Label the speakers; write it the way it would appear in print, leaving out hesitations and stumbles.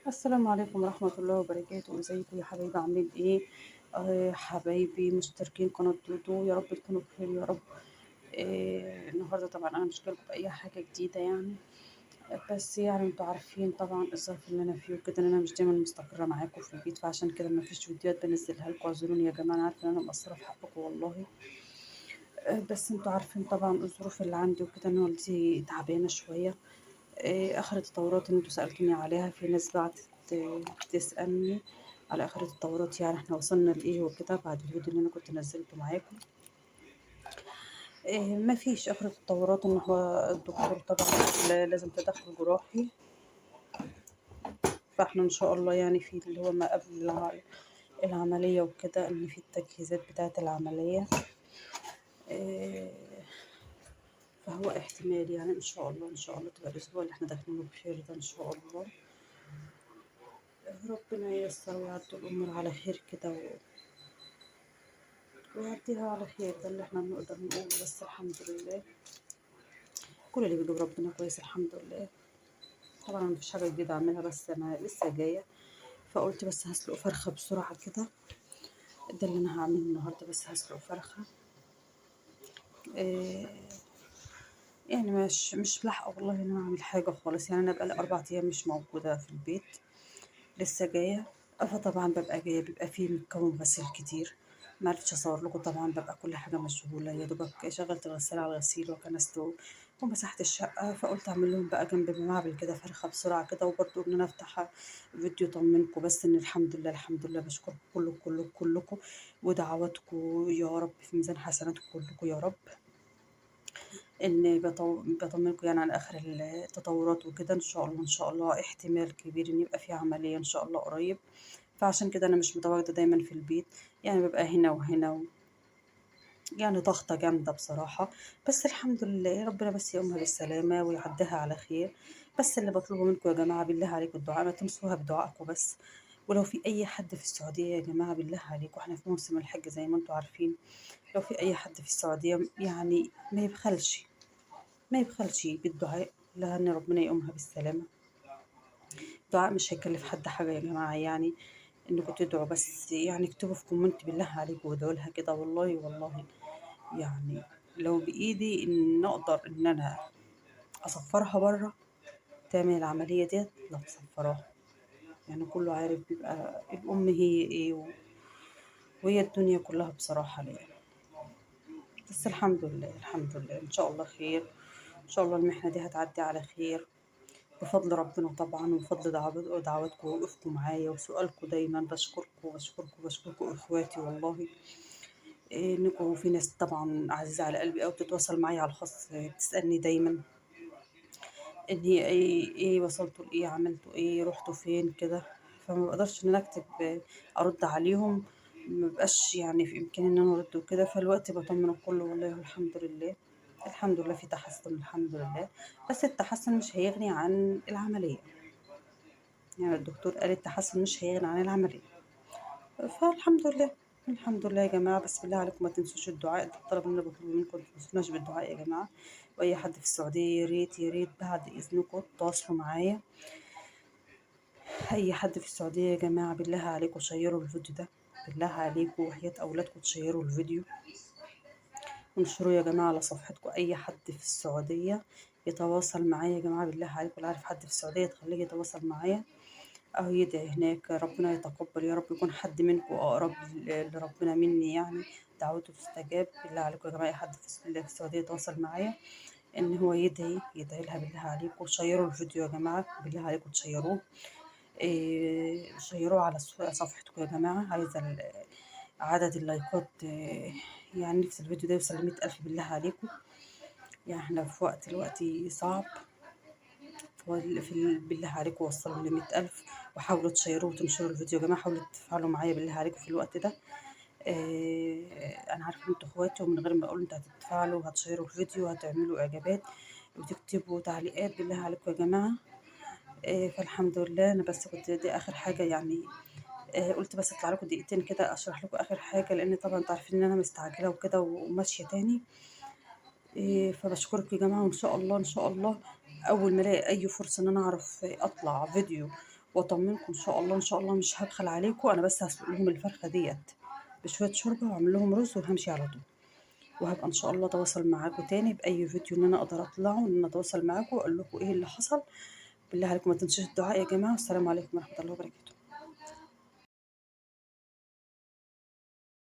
Speaker 1: السلام عليكم ورحمة الله وبركاته، ازيكم يا حبايبي عاملين ايه؟ حبايبي مشتركين قناة دودو، يا رب تكونوا بخير يا رب. النهارده طبعا انا مش جايلكوا بأي حاجة جديدة يعني. بس يعني انتوا عارفين طبعا الظرف اللي انا فيه وكده، ان انا مش دايما مستقرة معاكم في البيت، فعشان كده ما فيش فيديوهات بنزلها لكم، اعذروني يا جماعة، انا عارفة ان انا مقصرة في حقكم والله. بس انتوا عارفين طبعا الظروف اللي عندي وكده، ان والدتي تعبانة شوية. آخر التطورات اللي انتوا سألتوني عليها، في ناس بعتت تسألني على آخر التطورات، يعني احنا وصلنا لإيه وكده بعد الفيديو اللي أنا كنت نزلته معاكم. ما فيش آخر التطورات، إن هو الدكتور طبعا لازم تدخل جراحي. فاحنا إن شاء الله يعني في اللي هو ما قبل العملية وكده، إن في التجهيزات بتاعة العملية. آه، فهو احتمال يعني إن شاء الله إن شاء الله تبقى الأسبوع اللي احنا داخلينه بخير ده إن شاء الله. ربنا ييسر ويعدي الأمور على خير كده ويعديها على خير، ده اللي احنا بنقدر نقوله، بس الحمد لله كل اللي بيجيب ربنا كويس الحمد لله. طبعا أنا مفيش حاجة جديدة أعملها، بس أنا لسه جاية، فقلت بس هسلق فرخة بسرعة كده. ده اللي أنا هعمله النهاردة، بس هسلق فرخة. إيه يعني مش لاحقة والله إن أنا أعمل حاجة خالص، يعني أنا بقالي 4 أيام مش موجودة في البيت، لسه جاية. فطبعا ببقى جاية بيبقى فيه مكون غسيل كتير، معرفتش اصور لكم، طبعا ببقى كل حاجة مشغولة، يا دوبك شغلت الغسالة على الغسيل وكنسته ومسحت الشقة، فقلت اعمل لهم بقى جنب ما بعمل كده فرخة بسرعة كده، وبرضه ان انا افتح فيديو طمنكم، بس ان الحمد لله الحمد لله بشكركم كلكم ودعواتكم يا رب في ميزان حسناتكم كلكم يا رب. ان بطمنكم يعني على اخر التطورات وكده، ان شاء الله ان شاء الله احتمال كبير ان يبقى في عملية ان شاء الله قريب. فعشان كده انا مش متواجدة دايما في البيت، يعني ببقى هنا وهنا يعني ضغطة جامدة بصراحة. بس الحمد لله ربنا بس يقومها بالسلامة ويعديها على خير. بس اللي بطلبه منكم يا جماعة بالله عليكم الدعاء، ما تنسوها بدعائكم بس. ولو في أي حد في السعودية يا جماعة بالله عليكم، احنا في موسم الحج زي ما انتم عارفين، لو في أي حد في السعودية يعني ما يبخلش بالدعاء لها إن ربنا يقومها بالسلامة. الدعاء مش هيكلف حد حاجة يا جماعة، يعني إنكم تدعوا بس، يعني اكتبوا في كومنت بالله عليكم وادعوا لها كده، والله والله يعني لو بإيدي إن أقدر إن أنا أسفرها برا تعمل العملية ديت لا تصفراها. يعني كله عارف بيبقى الأم هي إيه وهي الدنيا كلها بصراحة ليا. بس الحمد لله الحمد لله إن شاء الله خير، إن شاء الله المحنة دي هتعدي على خير بفضل ربنا طبعا، وبفضل دعواتكم ووقوفكم معايا وسؤالكم دايما، بشكركم إخواتي والله. إنكم في ناس طبعا عزيزة على قلبي أوي بتتواصل معايا على الخاص، تسألني دايما إن هي إيه وصلتوا لإيه، عملتوا إيه، رحتوا فين كده. فما بقدرش إن أنا أكتب أرد عليهم، مبقاش يعني في إمكاني إن أنا أرد وكده، فالوقت بطمن الكل والله الحمد لله. الحمد لله في تحسن الحمد لله، بس التحسن مش هيغني عن العملية، يعني الدكتور قال التحسن مش هيغني عن العملية. فالحمد لله الحمد لله يا جماعة، بس بالله عليكم ما تنسوش الدعاء، ده الطلب اللي أنا بطلبه منكم، ما تنسوناش بالدعاء يا جماعة. وأي حد في السعودية يا ريت يا ريت بعد إذنكم تواصلوا معايا. أي حد في السعودية يا جماعة بالله عليكم شيروا الفيديو ده، بالله عليكم وحياة أولادكم تشيروا الفيديو، انشروا يا جماعة على صفحتكم. أي حد في السعودية يتواصل معايا يا جماعة بالله عليكم، اللي عارف حد في السعودية تخليه يتواصل معايا أو يدعي هناك، ربنا يتقبل يا رب، يكون حد منكم أقرب لربنا مني يعني، دعوته تستجاب. بالله عليكم يا جماعة أي حد في السعودية يتواصل معايا إن هو يدعي لها بالله عليكم. شيروا الفيديو يا جماعة بالله عليكم تشيروه. شيروه على صفحتكم يا جماعة، عايزة عدد اللايكات، يعني نفس الفيديو ده يوصل ل100,000 بالله عليكم. يعني احنا في وقت دلوقتي صعب، بالله عليكم وصلوا ل100,000، وحاولوا تشيروه وتنشروا الفيديو يا جماعة، حاولوا تتفاعلوا معايا بالله عليكم في الوقت ده. أنا عارفة إن انتوا اخواتي، ومن غير ما أقول انتوا هتتفاعلوا وهتشيروا الفيديو وهتعملوا إعجابات وتكتبوا تعليقات بالله عليكم يا جماعة. فالحمد لله أنا بس كنت دي آخر حاجة يعني. قلت بس اطلع لكم دقيقتين كده اشرح لكم اخر حاجه، لان طبعا انتوا عارفين ان انا مستعجله وكده وماشيه تاني. فبشكرك يا جماعه، وان شاء الله ان شاء الله اول ما الاقي اي فرصه ان انا اعرف اطلع فيديو واطمنكم ان شاء الله، ان شاء الله مش هبخل عليكم. انا بس هسلق لهم الفرخه ديت بشويه شوربه واعمل لهم رز وهمشي على طول. وهبقى ان شاء الله اتواصل معاكم تاني باي فيديو ان انا اقدر اطلعه، ان انا اتواصل معاكم واقول لكم ايه اللي حصل. بالله عليكم ما تنسوش الدعاء يا جماعه، والسلام عليكم ورحمه الله وبركاته.